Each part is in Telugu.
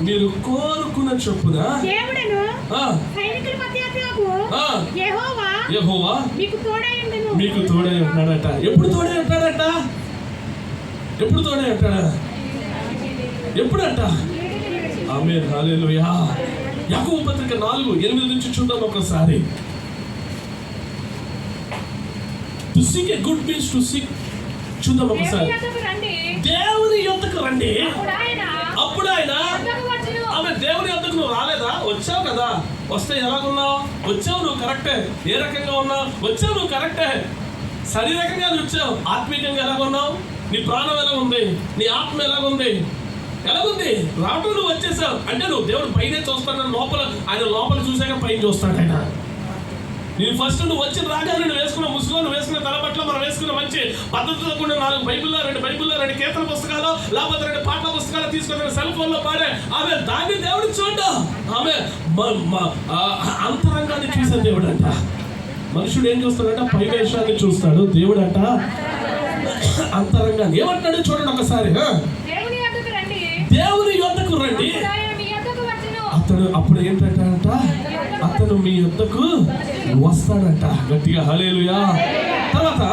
మీరు కోరుకున్న చొప్పున యెహోవా మీకు తోడై ఉంటాడట. ఎప్పుడు తోడై ఉంటాడట? ఎప్పుడంట? ఆమేన్, హల్లెలూయా. యాకోబు పత్రిక 4:8 నుంచి చూద్దాం ఒకసారి. To seek a good means to seek. చూద్దాం ఒకసారి. దేవుని యొద్దకు రండి, అప్పుడు ఆయన. ఆమె దేవుని యొద్దకు నువ్వు రాలేదా? వచ్చావు కదా. వస్తే ఎలాగున్నావు? వచ్చావు, నువ్వు కరెక్టే. ఏ రకంగా ఉన్నావు? వచ్చావు, నువ్వు కరెక్టే. శారీరకంగా వచ్చావు. ఆత్మీయంగా ఎలాగున్నావు? నీ ప్రాణం ఎలా ఉంది? నీ ఆత్మ ఎలాగుంది? రావటం నువ్వు వచ్చేసావు అంటే నువ్వు దేవుడు పైనే చూస్తాడు. ఆయన లోపల చూసాక పైన చూస్తాడు ఆయన. నేను ఫస్ట్ నువ్వు వచ్చిన రాగానే నువ్వు వేసుకున్న ముసుగు, నువ్వు వేసుకున్న తలబట్లో, మనం వేసుకున్న మంచి పద్ధతిలో కూడా 4 బైబిల్లో 2 కీర్తన పుస్తకాలు, లేకపోతే 2 పాటల పుస్తకాలు తీసుకొని సెల్ ఫోన్ లో పాడే ఆమె దాన్ని దేవుడు చూడ్డా. ఆమె అంతరంగాన్ని చూసే దేవుడు అంట. మనుషుడు ఏం చూస్తాడంట? పై వేషాన్ని చూస్తాడు. దేవుడు అంట అంతరంగాన్ని. ఏమంటాడు చూడండి ఒకసారి. దేవుని యొద్దకు రండి, అప్పుడు ఏంటంట? అతను మీ యొద్దకు వస్తాడంట. గట్టిగా హల్లెలూయా. తర్వాత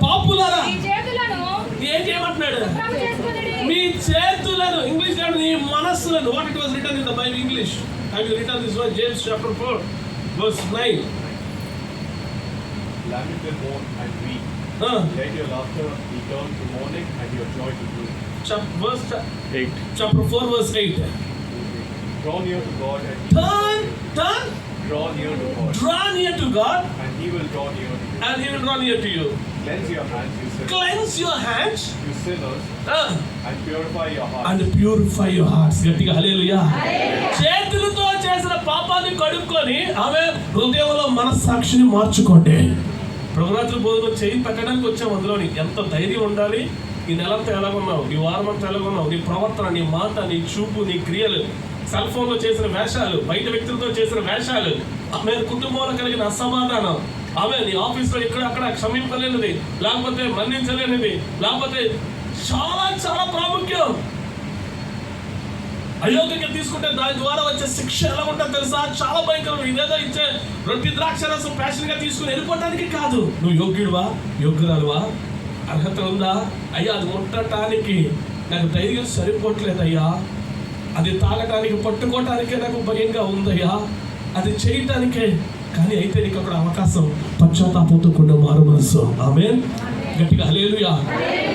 పాపులారా ఏం చేయమంటున్నాడు? మీ చేతులను, ఇంగ్లీష్ నీ మనస్సులను. What it was written in the Bible English. I will written this one. James chapter 4 verse 9. Lament their mourn and weep. Let your laughter be turned to mourning and your joy to gloom. Chapter 4 verse 8. Draw near to God and turn. Draw near to God. Draw near to God and He will draw near to you. And He will draw near to you. Cleanse your hands, you sinners. Cleanse your hands, you sinners. And purify your hearts. And purify your hearts. గట్టిగా హల్లెలూయా. చేతులతో చేసిన పాపాన్ని కడుక్కొని ఆమె హృదయంలో మనస్సాక్షిని మార్చుకోండి. ప్రభురాత్రి భోజనం చేయి పెట్టడానికి వచ్చాం. అందులోని ఎంత ధైర్యం ఉండాలి. ఈ నెలంతా ఎలాగున్నావు? ఈ వారం అంతా ఎలాగున్నావు? నీ ప్రవర్తన, నీ మాట, నీ చూపు, నీ క్రియలు, సెల్ ఫోన్ లో చేసిన వేషాలు, బయట వ్యక్తులతో చేసిన వేషాలు, ఆమె కుటుంబంలో కలిగిన అసమాధానం, ఆమె నీ ఆఫీస్లో ఇక్కడ అక్కడ క్షమింపలేనిది, లేకపోతే మన్నించలేనిది, లేకపోతే చాలా చాలా ప్రాముఖ్యం. అయోగ్యంగా తీసుకుంటే దాని ద్వారా వచ్చే శిక్ష ఎలా ఉంటుందో తెలుసా? చాలా భయంకరం. ఇదేదో ఇచ్చే రొట్టి ద్రాక్షరసం ప్యాషన్ గా తీసుకుని వెళ్ళిపోవడానికి కాదు. నువ్వు యోగ్యుడువా, యోగ్యురాలువా, అర్హత ఉందా? అయ్యా అది ముట్టడానికి నాకు ధైర్యం సరిపోవట్లేదయ్యా, అది తాగటానికి పట్టుకోవటానికే నాకు భయంగా ఉందయ్యా, అది చేయటానికే. కానీ అయితే నీకు అక్కడ అవకాశం. పశ్చాత్తాపంతో కూడిన మారు మనసు. ఆమేన్, గట్టిగా హల్లెలూయా.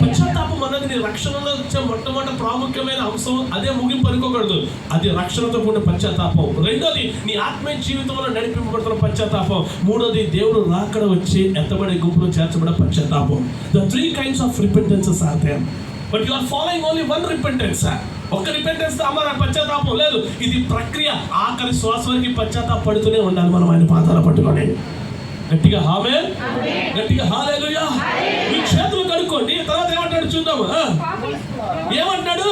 పశ్చాత్తాపం అన్నది నీ రక్షణలో వచ్చే మొట్టమొదటి ప్రాముఖ్యమైన అంశం. అదే ముగింపు అనుకోకూడదు. అది రక్షణతో కూడిన పశ్చాత్తాపం. రెండోది నీ ఆత్మీయ జీవితంలో నడిపింపబడుతున్న పశ్చాత్తాపం. మూడోది దేవుడు రాకడ వచ్చి ఎత్తబడే గుంపులో చేర్చబడే పశ్చాత్తాపం. The 3 kinds of repentances are there. But you are following only one repentance. ఒక్క రిపెంటెన్స్ అమ్మ పశ్చాత్తాపం లేదు. ఇది ప్రక్రియ. ఆఖరి శ్వాస వరకు పశ్చాత్తాప పడుతూనే ఉండాలి మనం ఆయన పాదాల పట్టుకొని. గట్టిగా ఆమేన్, గట్టిగా హల్లెలూయా. మీ చేతులు కడుక్కోండి. తర్వాత ఏమంటాడు చూద్దాము. ఏమంటాడు?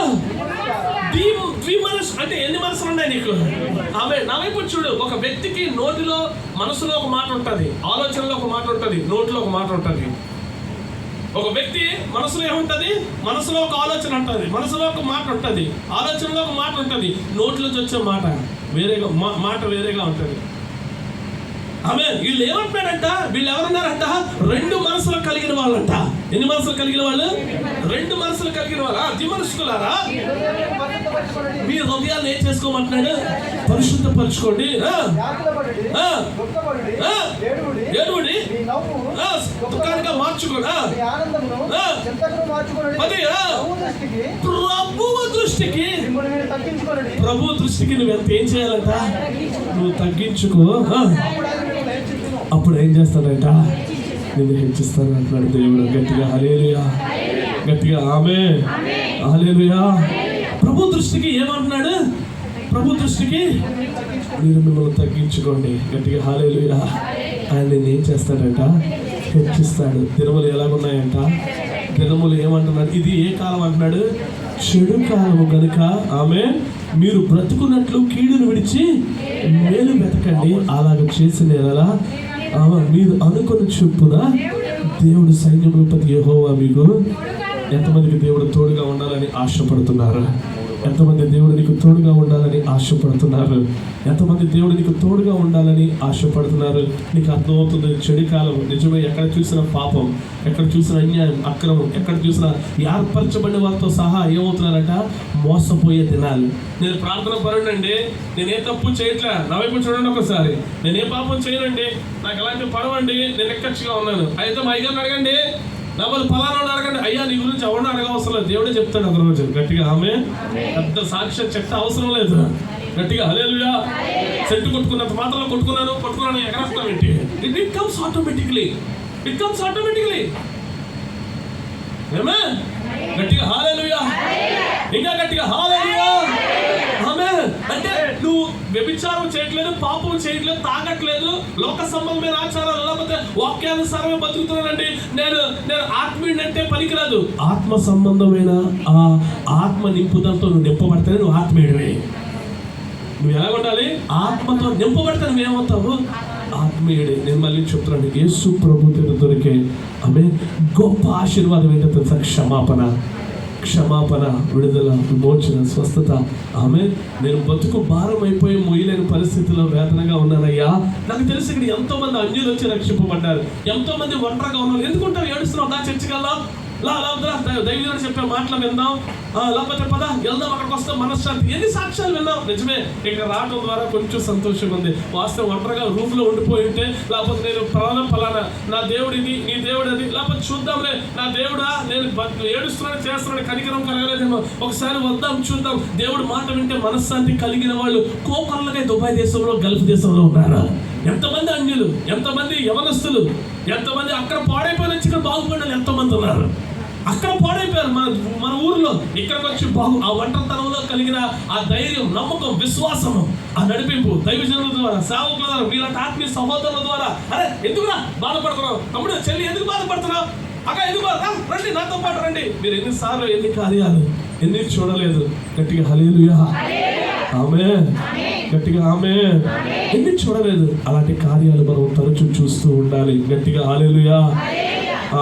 అంటే ఎన్ని మనసులు ఉన్నాయి నీకు? ఆమె నా వైపు చూడు. ఒక వ్యక్తికి నోటిలో మనసులో ఒక మాట ఉంటుంది, ఆలోచనలో ఒక మాట ఉంటుంది, నోటిలో ఒక మాట ఉంటుంది. ఒక వ్యక్తి మనసులో ఏముంటుంది? మనసులో ఒక ఆలోచన ఉంటుంది, మనసులో ఒక మాట ఉంటుంది, ఆలోచనలో ఒక మాట ఉంటుంది, నోట్లోంచి వచ్చే మాట వేరేగా, మాట వేరేగా ఉంటుంది. ఆమె వీళ్ళు ఏమంటున్నారంట? వీళ్ళు ఎవరున్నారంట? 2 మనసులు కలిగిన వాళ్ళంట. ఎన్ని మనసులు కలిగిన వాళ్ళు? 2 మనసులు కలిగిన వాళ్ళ. ద్విమనస్కులారా, మీ హృదయాన్ని ఏం చేసుకోమంటున్నాడు? పరిశుద్ధపరచుకోండి. ఏడుడి దుఃఖానిగా మార్చుకోండి. ప్రభు దృష్టికి నువ్వు ఎంత ఏం చేయాలంట? నువ్వు తగ్గించుకో. అప్పుడు ఏం చేస్తాడంట? నిన్ను హెచ్చిస్తాను అంటున్నాడు దేవుడు. గట్టిగా హల్లెలూయా, గట్టిగా ఆమేన్, హల్లెలూయా. ప్రభు దృష్టికి ఏమంటున్నాడు? ప్రభు దృష్టికి మీరు మిమ్మల్ని తగ్గించుకోండి. గట్టిగా హల్లెలూయా. ఆయన నిన్ను ఏం చేస్తాడంట? హెచ్చిస్తాడు. దినములు ఎలాగున్నాయంట? దినములు ఏమంటున్నాడు? ఇది ఏ కాలం అంటున్నాడు? చెడు కాలము కనుక ఆమేన్, మీరు బ్రతుకున్నట్లు కీడును విడిచి మేలు వెతకండి. అలాగ చేసిన ఎలా మీరు అనుకుని చొప్పున దేవుడు సైన్యములపతి యెహోవా మీకు ఎంతమందికి దేవుడు తోడుగా ఉండాలని ఆశపడుతున్నారు? ఎంతమంది దేవుడు నీకు తోడుగా ఉండాలని ఆశపడుతున్నారు? ఎంతమంది దేవుడు నీకు తోడుగా ఉండాలని ఆశపడుతున్నారు? నీకు అర్థమవుతుంది చెడుకాలం నిజమే. ఎక్కడ చూసిన పాపం, ఎక్కడ చూసిన అన్యాయం, అక్రమం, ఎక్కడ చూసిన ఏర్పరచబడిన వారితో సహా ఏమవుతున్నారంట? మోసపోయే దినాలు. నేను ప్రార్థన పరుడండి, నేనే తప్పు చేయట్లే, నా వైపు చూడండి ఒకసారి, నేనే పాపం చేయనండి, నాకు ఎలాంటి పడవండి, నేను ఎక్కచ్చిగా ఉన్నాను. అయితే మా అయ్యగారిని అడగండి, నా వాళ్ళు ఫలానా అడగండి, అయ్యా నీ గురించి ఎవరిని అడగవసరం లేదు, దేవుడే చెప్తాడు ఒక రోజు. గట్టిగా ఆమె పెద్ద సాక్ష్య చెట్ట అవసరం లేదు. గట్టిగా హల్లెలూయా. చెట్టు కొట్టుకున్నంత మాత్రం కొట్టుకున్నాను ఎగరేస్తాం ఏంటి? It comes automatically. ఆమేన్. గట్టిగా హల్లెలూయా. ఇంకా గట్టిగా హల్లెలూయా. ఆమేన్. అంటే నువ్వు వ్యభిచారం చేయట్లేదు, పాపం చేయట్లేదు, తాగట్లేదు, లోక సంబంధమైన ఆచారాలు లేకపోతే వాక్యానుసారమే బతుకుతున్నానండి, నేను ఆత్మీయుడు అంటే పనికిరాదు. ఆత్మ సంబంధమైన ఆ ఆత్మ నింపుదలతో నువ్వు నింపబడితే నువ్వు ఆత్మీయుడివే. నువ్వు ఎలా ఉండాలి? ఆత్మతో నింపబడితే నువ్వేమవుతావు? ఆత్మీయుడే. నేను మళ్ళీ చెప్తున్నాను, యేసు ప్రభు దొరికే ఆమేన్ గొప్ప ఆశీర్వాదం ఏంటో తెలుసా? క్షమాపణ, విడుదల, విమోచన, స్వస్థత. ఆమేన్. నేను బతుకు భారం అయిపోయి మొయ్యలేని పరిస్థితిలో వేదనగా ఉన్నానయ్యా. నాకు తెలిసి ఇక్కడ ఎంతో మంది అన్యులు వచ్చి రక్షింపబడ్డారు, ఎంతో మంది ఒంటరిగా ఉన్నారు. ఎందుకుంటావు ఏడుస్తున్నావు? దా చర్చికెళ్దాం, దైవజనుడు చెప్పే మాటలు విందాం, లేకపోతే పద వెళ్దాం, అక్కడికి వస్తాం, మనశ్శాంతి. ఎన్ని సాక్ష్యాలు విన్నాం. నిజమే, ఇక్కడ రావడం ద్వారా కొంచెం సంతోషంగా ఉంది. వాస్తవం ఒంటరిగా రూమ్ లో ఉండిపోయి ఉంటే, లేకపోతే నేను ఫలానా నా దేవుడు ఇది, నీ దేవుడు అది, లేకపోతే చూద్దాంలే, నా దేవుడా నేను ఏడుస్తున్నాను చేస్తున్నాను, కనికరం కలగలేదేమో, ఒకసారి వద్దాం చూద్దాం. దేవుడు మాట వింటే మనశ్శాంతి కలిగిన వాళ్ళు కోకొల్లగా దుబాయ్ దేశంలో, గల్ఫ్ దేశంలో ఉన్నారు. ఎంతమంది అన్యులు, ఎంతమంది యవనస్తులు, ఎంతమంది అక్కడ పాడైపోయిన ఇక్కడ బాగుపడిన ఎంతమంది ఉన్నారు. అక్కడ పాడైపోయారు మన ఊర్లో, ఇక్కడికి వచ్చి ఆ ఒంటరితనంలో కలిగిన ఆ ధైర్యం, నమ్మకం, విశ్వాసము, ఆ నడిపింపు దైవజనుల ద్వారా, సేవకుల ద్వారా, మీలాంటి ఆత్మీయ సహోదరుల ద్వారా. అరే ఎందుకురా బాధపడుతున్నావు తమ్ముడు, చెల్లి ఎందుకు బాధపడుతున్నావు, అక్క ఎందుకు రండి నాతో పాటు రండి. మీరు ఎన్నిసార్లు ఎన్ని కార్యాలు ఎన్ని చూడలేదు. గట్టిగా హల్లెలూయా. ఆమేన్. గట్టిగా ఆమేన్. ఎన్ని చూడలేదు. అలాంటి కార్యాలు మనం తరచూ చూస్తూ ఉండాలి. గట్టిగా హల్లెలూయా.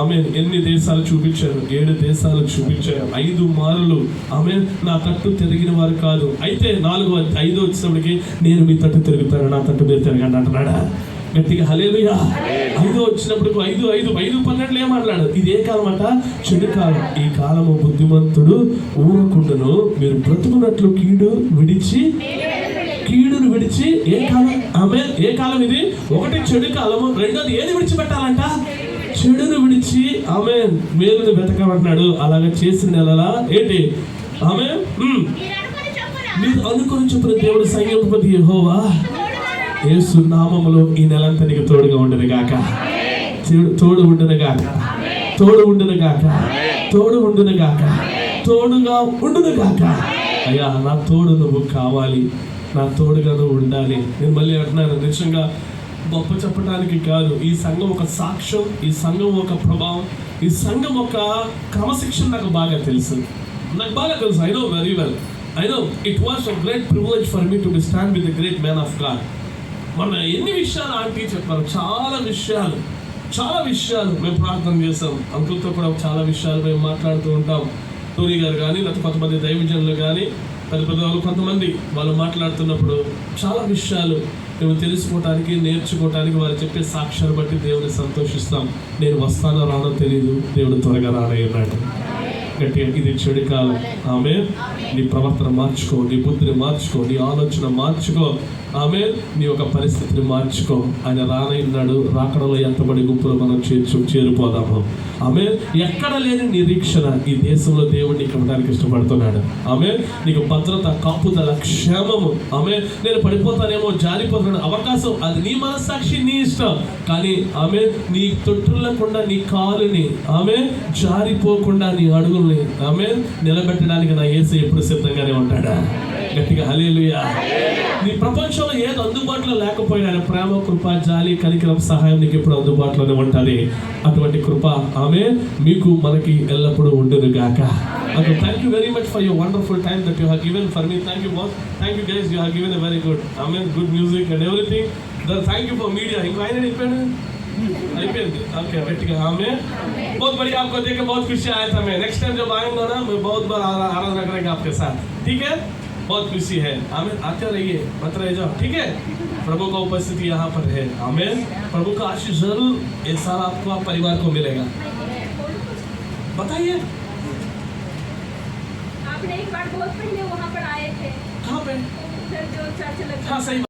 ఆమేన్. ఎన్ని దేశాలు చూపించారు? 7 దేశాలు చూపించారు. 5 మారులు ఆమేన్ నా తట్టు తిరిగిన వారు కాదు. అయితే 5 వచ్చినప్పటికి నేను మీ తట్టు తిరుగుతాను, నా తట్టు మీరు తిరగండి అంటున్నాడా? గట్టిగా హల్లెలూయా. 5 వచ్చినప్పుడు 5 12 ఏమన్నాడు? ఇది ఏ కాలం అంట? చెడు కాలం. ఈ కాలము బుద్ధిమంతుడు ఊరకుండును, మీరు బ్రతుకున్నట్లు కీడును విడిచి ఏ కాలం? ఆమేన్. ఏ కాలం ఇది? ఒకటి చెడు కాలము, రెండోది ఏది విడిచిపెట్టాలంట? చెడును విడిచి ఆమేన్ మేలును వెతకమంటున్నాడు. అలాగే చేసిన నెలలా ఏంటి? ఆమేన్. మీరు అనుకుని చెప్పిన దేవుడు సైన్యాధిపతి యెహోవా యేసు నామములో ఈ నెలంతా నీకు తోడుగా ఉండను గాక, తోడు ఉండును గాక, తోడుగా ఉండును గాక. అయ్యా నా తోడు నువ్వు కావాలి, నా తోడుగా నువ్వు ఉండాలి. నేను మళ్ళీ అంటున్నాను, నిజంగా గొప్ప చెప్పడానికి కాదు. ఈ సంఘం ఒక సాక్ష్యం, ఈ సంఘం ఒక ప్రభావం, ఈ సంఘం ఒక క్రమశిక్షణ నాకు బాగా తెలుసు. I know very well. I know it was a great privilege for me to be stand with the great man of God. మన ఎన్ని విషయాలు ఆంటీ చెప్పారు, చాలా విషయాలు మేము ప్రార్థన చేస్తాం. అంకుల్తో కూడా చాలా విషయాలు మేము మాట్లాడుతూ ఉంటాం. టోనీ గారు కానీ, లేకపోతే కొంతమంది దైవజనులు కానీ, పెద్ద వాళ్ళు కొంతమంది వాళ్ళు మాట్లాడుతున్నప్పుడు చాలా విషయాలు మేము తెలుసుకోవటానికి, నేర్చుకోవటానికి వారు చెప్పే సాక్ష్యాన్ని బట్టి దేవుని సంతోషిస్తాం. నేను వస్తానో రానో తెలియదు, దేవుడు త్వరగా రానయ్యన్నాడు. గట్టిగా ఇది చెడు కాలం. ఆమేన్. నీ ప్రవర్తన మార్చుకో, నీ బుద్ధిని మార్చుకో, నీ ఆలోచన మార్చుకో. ఆమేన్. నీ ఒక పరిస్థితిని మార్చుకో. ఆయన రానయ్యన్నాడు. రాకడలో ఎంతబడి గుంపులో మనం చేరిపోదాము. ఆమేన్. ఎక్కడ లేని నిరీక్షణ ఈ దేశంలో దేవుడు నీకు ఇవ్వడానికి ఇష్టపడుతున్నాడు. ఆమేన్. నీకు భద్రత, కాపుదల, క్షేమము. ఆమేన్. నేను పడిపోతానేమో, జారిపోతాను అవకాశం, అది నీ మనస్సాక్షి, నీ ఇష్టం. కానీ ఆమేన్ నీ తొట్టులకుండా నీ కాలుని ఆమేన్ జారిపోకుండా నీ అడుగుల్ని ఆమేన్ నిలబెట్టడానికి నా యేసు ఎప్పుడు సిద్ధంగానే ఉంటాడా? గట్టిగా హల్లెలూయా. నీ ప్రపంచంలో ఏది అందుబాటులో లేకపోయినా ఆయన ప్రేమ, కృప, జాలి, కనికరం, సహాయం నీకు ఎప్పుడు అందుబాటులోనే ఉంటుంది. అటువంటి కృప ఆమేన్ మీకు మనకి ఎల్లప్పుడూ ఉండును గాక. Okay, thank you very much for your wonderful time that you have given for me. Thank you boss. Thank you guys. You have given a very good, good music and everything. Thank you for media. ఇంకా ఆయన చెప్పాడు అయిపోయింది ఓకే గట్టిగా ఆమె बहुत बढ़िया आपको देख के बहुत खुशी आया था मैं नेक्स्ट टाइम जब आऊंगा ना मैं बहुत बार आराधना करेंगे आपके साथ ठीक है बहुत खुशी है आमेन आते रहिए मत रह जाओ ठीक है प्रभु का उपस्थिति यहाँ पर है आमेन प्रभु का आशीष जरूर इस साल आपको आप परिवार को मिलेगा बताइए आपने एक बार बहुत पहले वहाँ पर आए थे कहाँ पे उधर जो चर्च लगता हाँ सही